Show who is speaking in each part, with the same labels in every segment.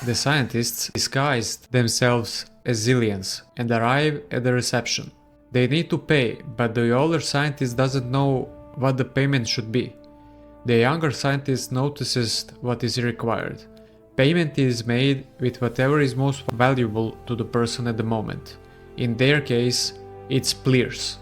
Speaker 1: The scientists disguised themselves as aliens and arrive at the reception. They need to pay, but the older scientist doesn't know what the payment should be. The younger scientist notices what is required. Payment is made with whatever is most valuable to the person at the moment. In their case, it's pliers.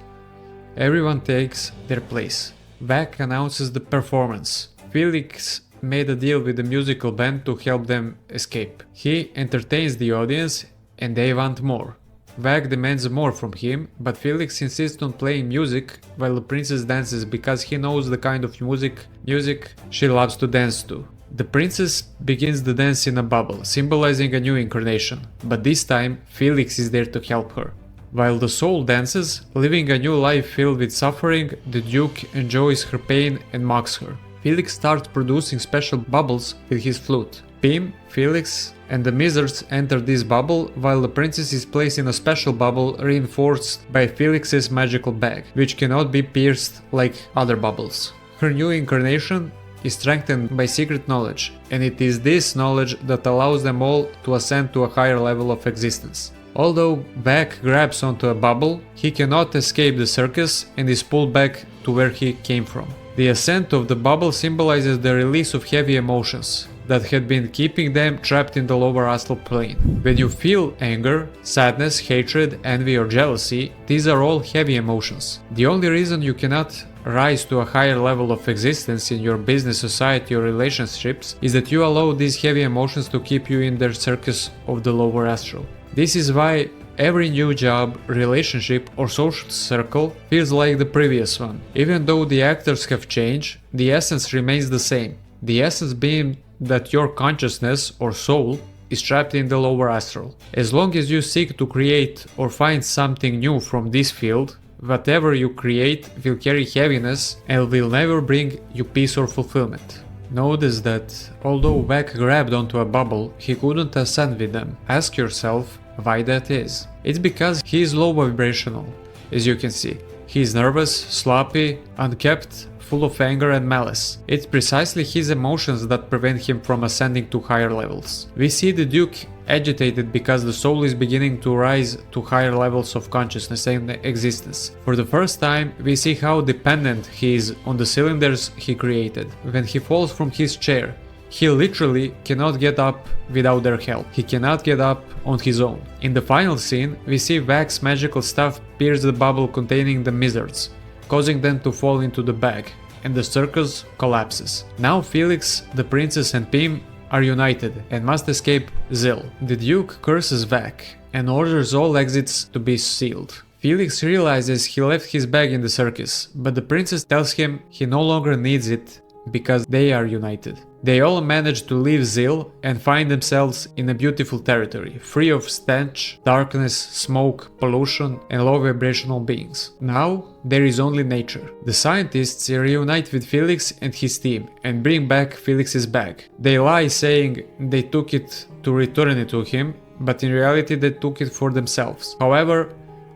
Speaker 1: Everyone takes their place. Vac announces the performance. Felix made a deal with the musical band to help them escape. He entertains the audience and they want more. Vac demands more from him, but Felix insists on playing music while the princess dances because he knows the kind of music she loves to dance to. The princess begins the dance in a bubble, symbolizing a new incarnation, but this time Felix is there to help her. While the soul dances, living a new life filled with suffering, the Duke enjoys her pain and mocks her. Felix starts producing special bubbles with his flute. Pim, Felix, and the Wizards enter this bubble, while the princess is placed in a special bubble reinforced by Felix's magical bag, which cannot be pierced like other bubbles. Her new incarnation is strengthened by secret knowledge, and it is this knowledge that allows them all to ascend to a higher level of existence. Although Vac grabs onto a bubble, he cannot escape the circus and is pulled back to where he came from. The ascent of the bubble symbolizes the release of heavy emotions that had been keeping them trapped in the lower astral plane. When you feel anger, sadness, hatred, envy or jealousy, these are all heavy emotions. The only reason you cannot rise to a higher level of existence in your business, society or relationships is that you allow these heavy emotions to keep you in the circus of the lower astral. This is why every new job, relationship or social circle feels like the previous one. Even though the actors have changed, the essence remains the same. The essence being that your consciousness or soul is trapped in the lower astral. As long as you seek to create or find something new from this field, whatever you create will carry heaviness and will never bring you peace or fulfillment. Notice that although Vac grabbed onto a bubble, he couldn't ascend with them. Ask yourself why that is. It's because he is low vibrational, as you can see. He is nervous, sloppy, unkept, full of anger and malice. It's precisely his emotions that prevent him from ascending to higher levels. We see the Duke agitated because the soul is beginning to rise to higher levels of consciousness and existence. For the first time, we see how dependent he is on the cylinders he created. When he falls from his chair, he literally cannot get up without their help. He cannot get up on his own. In the final scene, we see Vac's magical staff pierce the bubble containing the Wizards, causing them to fall into the bag, and the circus collapses. Now Felix, the princess and Pim are united and must escape Zil. The Duke curses Vac and orders all exits to be sealed. Felix realizes he left his bag in the circus, but the princess tells him he no longer needs it because they are united. They all manage to leave Zil and find themselves in a beautiful territory, free of stench, darkness, smoke, pollution, and low vibrational beings. Now there is only nature. The scientists reunite with Felix and his team and bring back Felix's bag. They lie saying they took it to return it to him, but in reality they took it for themselves. However,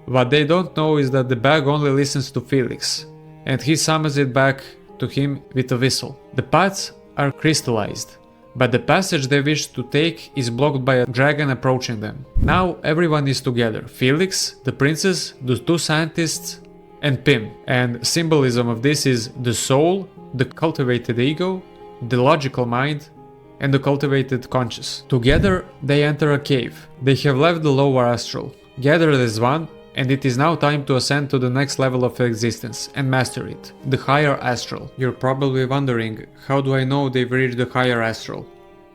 Speaker 1: what they don't know is that the bag only listens to Felix, and he summons it back to him with a whistle. The paths are crystallized, but the passage they wish to take is blocked by a dragon approaching them. Now everyone is together: Felix, the princess, the two scientists, and Pim. And symbolism of this is the soul, the cultivated ego, the logical mind, and the cultivated conscious. Together they enter a cave. They have left the lower astral, gathered as one, and it is now time to ascend to the next level of existence and master it, the higher astral. You're probably wondering, how do I know they've reached the higher astral?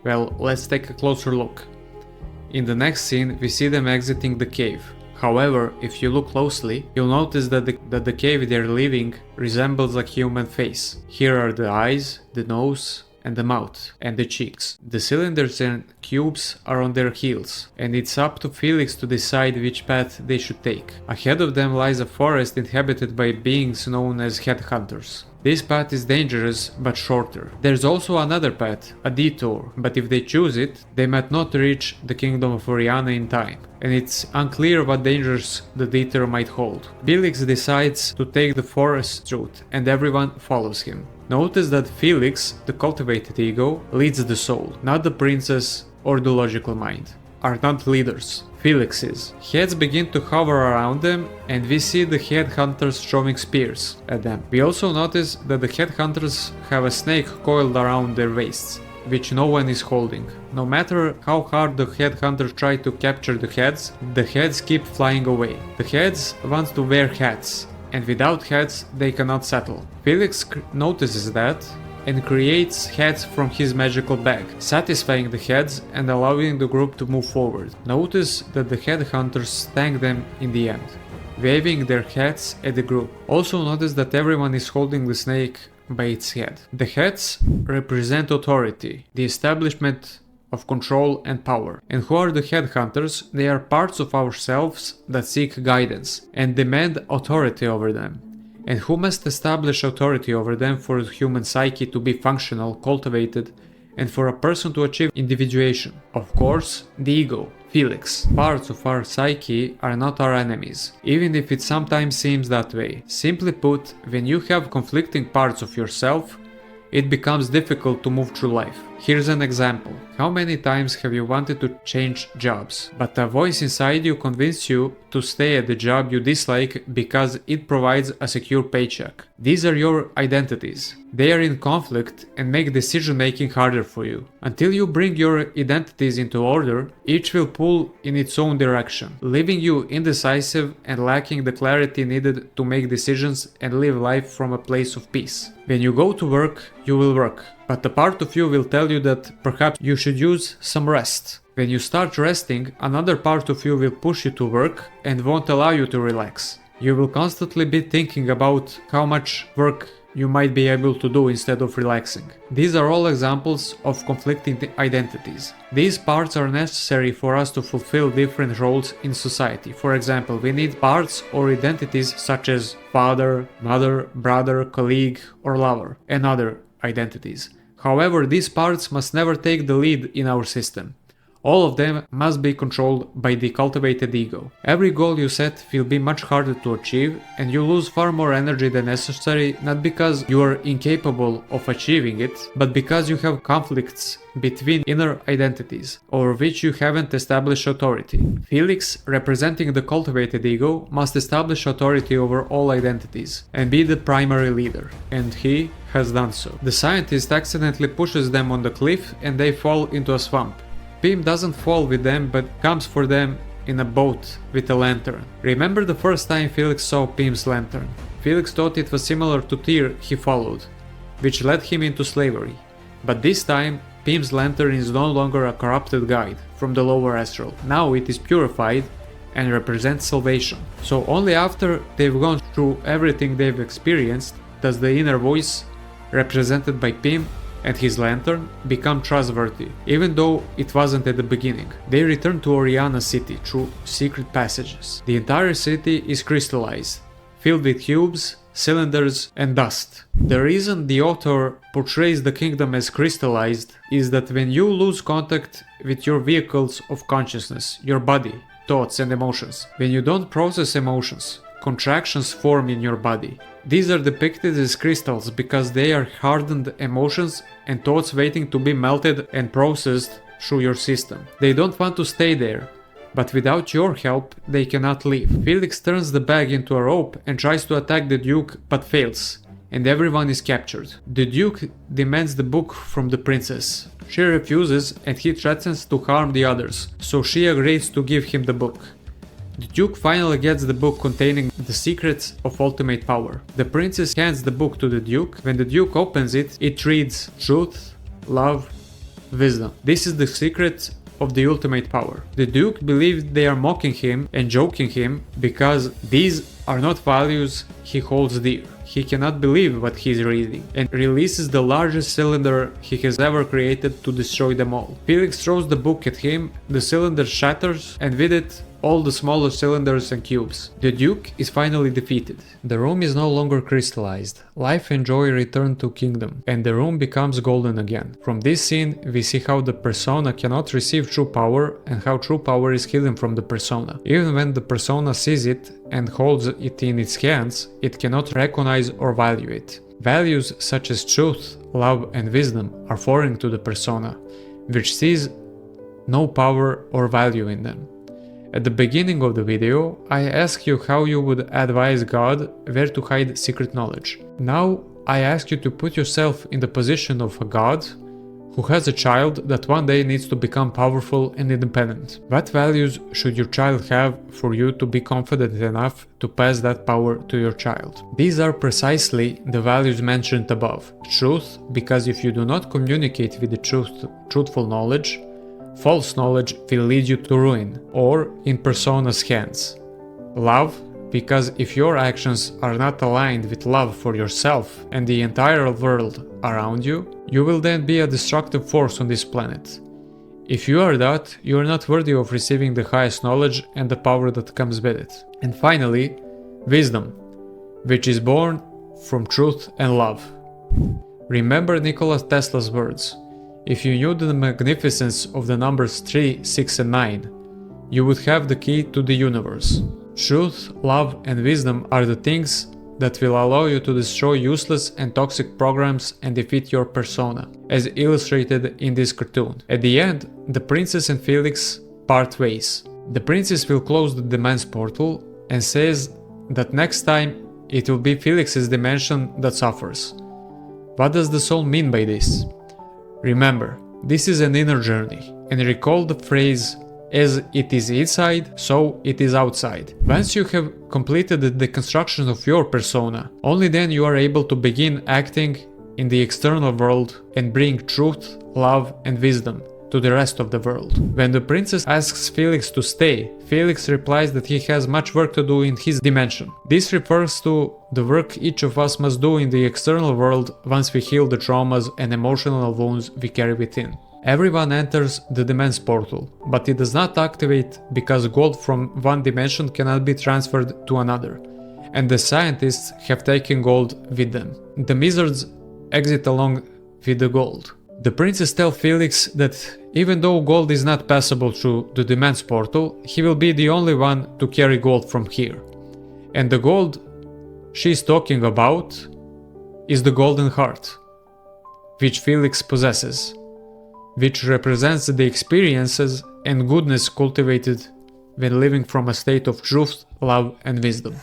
Speaker 1: Well, let's take a closer look. In the next scene, we see them exiting the cave. However, if you look closely, you'll notice that the cave they're leaving resembles a human face. Here are the eyes, the nose, and the mouth, and the cheeks. The cylinders and cubes are on their heels, and it's up to Felix to decide which path they should take. Ahead of them lies a forest inhabited by beings known as headhunters. This path is dangerous but shorter. There's also another path, a detour, but if they choose it, they might not reach the kingdom of Oriana in time, and it's unclear what dangers the detour might hold. Felix decides to take the forest route, and everyone follows him. Notice that Felix, the cultivated ego, leads the soul, not the princess or the logical mind, are not leaders. Felix is. Heads begin to hover around them, and we see the headhunters throwing spears at them. We also notice that the headhunters have a snake coiled around their waists, which no one is holding. No matter how hard the headhunters try to capture the heads keep flying away. The heads want to wear hats, and without hats they cannot settle. Felix notices that and creates heads from his magical bag, satisfying the heads and allowing the group to move forward. Notice that the headhunters thank them in the end, waving their hats at the group. Also notice that everyone is holding the snake by its head. The heads represent authority, the establishment of control and power. And who are the headhunters? They are parts of ourselves that seek guidance and demand authority over them. And who must establish authority over them for the human psyche to be functional, cultivated, and for a person to achieve individuation? Of course, the ego, Felix. Parts of our psyche are not our enemies, even if it sometimes seems that way. Simply put, when you have conflicting parts of yourself, it becomes difficult to move through life. Here's an example. How many times have you wanted to change jobs, but a voice inside you convinced you to stay at the job you dislike because it provides a secure paycheck? These are your identities. They are in conflict and make decision making harder for you. Until you bring your identities into order, each will pull in its own direction, leaving you indecisive and lacking the clarity needed to make decisions and live life from a place of peace. When you go to work, you will work, but a part of you will tell you that perhaps you should use some rest. When you start resting, another part of you will push you to work and won't allow you to relax. You will constantly be thinking about how much work you might be able to do instead of relaxing. These are all examples of conflicting identities. These parts are necessary for us to fulfill different roles in society. For example, we need parts or identities such as father, mother, brother, colleague, or lover, and other identities. However, these parts must never take the lead in our system. All of them must be controlled by the cultivated ego. Every goal you set will be much harder to achieve, and you lose far more energy than necessary, not because you are incapable of achieving it, but because you have conflicts between inner identities, over which you haven't established authority. Felix, representing the cultivated ego, must establish authority over all identities and be the primary leader, and he has done so. The scientist accidentally pushes them on the cliff and they fall into a swamp. Pym doesn't fall with them but comes for them in a boat with a lantern. Remember the first time Felix saw Pym's lantern? Felix thought it was similar to Tyr he followed, which led him into slavery. But this time, Pym's lantern is no longer a corrupted guide from the lower astral. Now it is purified and represents salvation. So only after they've gone through everything they've experienced does the inner voice, represented by Pym and his lantern, become trustworthy, even though it wasn't at the beginning. They return to Oriana City through secret passages. The entire city is crystallized, filled with cubes, cylinders, and dust. The reason the author portrays the kingdom as crystallized is that when you lose contact with your vehicles of consciousness, your body, thoughts, and emotions, when you don't process emotions, contractions form in your body. These are depicted as crystals because they are hardened emotions and thoughts waiting to be melted and processed through your system. They don't want to stay there, but without your help, they cannot leave. Felix turns the bag into a rope and tries to attack the Duke but fails, and everyone is captured. The Duke demands the book from the princess. She refuses and he threatens to harm the others, so she agrees to give him the book. The Duke finally gets the book containing the secrets of ultimate power. The princess hands the book to the Duke. When the Duke opens it, it reads truth, love, wisdom. This is the secret of the ultimate power. The Duke believes they are mocking him and joking him because these are not values he holds dear. He cannot believe what he is reading and releases the largest cylinder he has ever created to destroy them all. Felix throws the book at him, the cylinder shatters, and with it all the smaller cylinders and cubes. The Duke is finally defeated. The room is no longer crystallized. Life and joy return to kingdom, and the room becomes golden again. From this scene, we see how the persona cannot receive true power and how true power is hidden from the persona. Even when the persona sees it and holds it in its hands, it cannot recognize or value it. Values such as truth, love, and wisdom are foreign to the persona, which sees no power or value in them. At the beginning of the video, I asked you how you would advise God where to hide secret knowledge. Now, I ask you to put yourself in the position of a God who has a child that one day needs to become powerful and independent. What values should your child have for you to be confident enough to pass that power to your child? These are precisely the values mentioned above. Truth, because if you do not communicate with the truthful knowledge, false knowledge will lead you to ruin or in persona's hands. Love, because if your actions are not aligned with love for yourself and the entire world around you, you will then be a destructive force on this planet. If you are that, you are not worthy of receiving the highest knowledge and the power that comes with it. And finally, wisdom, which is born from truth and love. Remember Nikola Tesla's words: if you knew the magnificence of the numbers 3, 6 and 9, you would have the key to the universe. Truth, love and wisdom are the things that will allow you to destroy useless and toxic programs and defeat your persona, as illustrated in this cartoon. At the end, the princess and Felix part ways. The princess will close the demands portal and says that next time it will be Felix's dimension that suffers. What does the soul mean by this? Remember, this is an inner journey, and recall the phrase, as it is inside, so it is outside. Once you have completed the deconstruction of your persona, only then you are able to begin acting in the external world and bring truth, love and wisdom to the rest of the world. When the princess asks Felix to stay, Felix replies that he has much work to do in his dimension. This refers to the work each of us must do in the external world once we heal the traumas and emotional wounds we carry within. Everyone enters the demands portal, but it does not activate because gold from one dimension cannot be transferred to another, and the scientists have taken gold with them. The wizards exit along with the gold. The princess tells Felix that even though gold is not passable through the demands portal, he will be the only one to carry gold from here. And the gold she's talking about is the golden heart, which Felix possesses, which represents the experiences and goodness cultivated when living from a state of truth, love and wisdom.